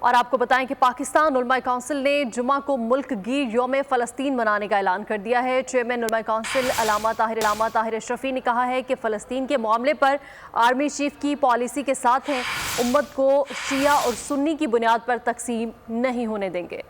اور آپ کو بتائیں کہ پاکستان علماء کونسل نے جمعہ کو ملک گیر یوم فلسطین منانے کا اعلان کر دیا ہے۔ چیئرمین علماء کونسل علامہ طاہر اشرفی نے کہا ہے کہ فلسطین کے معاملے پر آرمی چیف کی پالیسی کے ساتھ ہیں، امت کو شیعہ اور سنی کی بنیاد پر تقسیم نہیں ہونے دیں گے۔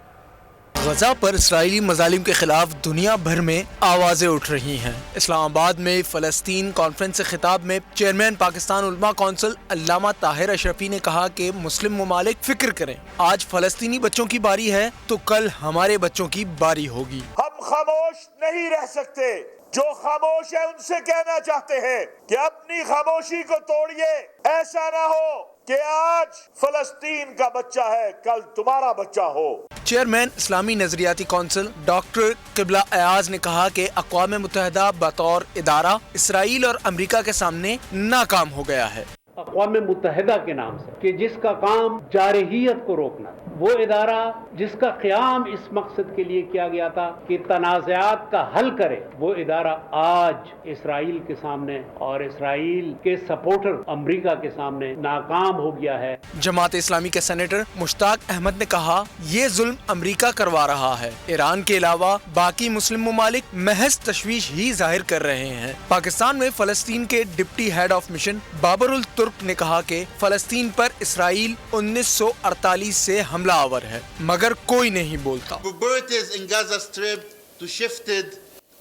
غزہ پر اسرائیلی مظالم کے خلاف دنیا بھر میں آوازیں اٹھ رہی ہیں۔ اسلام آباد میں فلسطین کانفرنس سے خطاب میں چیئرمین پاکستان علماء کونسل علامہ طاہر اشرفی نے کہا کہ مسلم ممالک فکر کریں، آج فلسطینی بچوں کی باری ہے تو کل ہمارے بچوں کی باری ہوگی۔ ہم خاموش نہیں رہ سکتے، جو خاموش ہے ان سے کہنا چاہتے ہیں کہ اپنی خاموشی کو توڑیے، ایسا نہ ہو کہ آج فلسطین کا بچہ ہے کل تمہارا بچہ ہو۔ چیئرمین اسلامی نظریاتی کونسل ڈاکٹر قبلہ ایاز نے کہا کہ اقوام متحدہ بطور ادارہ اسرائیل اور امریکہ کے سامنے ناکام ہو گیا ہے۔ اقوام متحدہ کے نام سے کہ جس کا کام جارحیت کو روکنا، وہ ادارہ جس کا قیام اس مقصد کے لیے کیا گیا تھا کہ تنازعات کا حل کرے، وہ ادارہ آج اسرائیل کے سامنے اور اسرائیل کے سپورٹر امریکہ کے سامنے ناکام ہو گیا ہے۔ جماعت اسلامی کے سینیٹر مشتاق احمد نے کہا یہ ظلم امریکہ کروا رہا ہے، ایران کے علاوہ باقی مسلم ممالک محض تشویش ہی ظاہر کر رہے ہیں۔ پاکستان میں فلسطین کے ڈپٹی ہیڈ آف مشن بابر الترک نے کہا کہ فلسطین پر اسرائیل 1948 سے حملہ آور ہے مگر کوئی نہیں بولتا۔ Liberties in Gaza Strip to shifted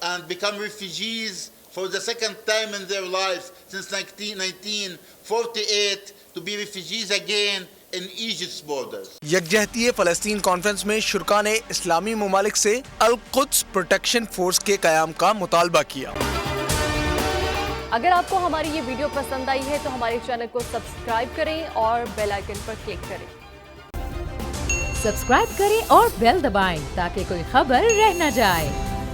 and become refugees for the second time in their lives since 1948 to be refugees again in Egypt's borders۔ یکجہتی فلسطین کانفرنس میں شرکاء نے اسلامی ممالک سے القدس پروٹیکشن فورس کے قیام کا مطالبہ کیا۔ اگر آپ کو ہماری یہ ویڈیو پسند آئی ہے تو ہمارے چینل کو سبسکرائب کریں اور بیل آئیکن پر کلک کریں۔ سبسکرائب کریں اور بیل دبائیں تاکہ کوئی خبر رہ نہ جائے۔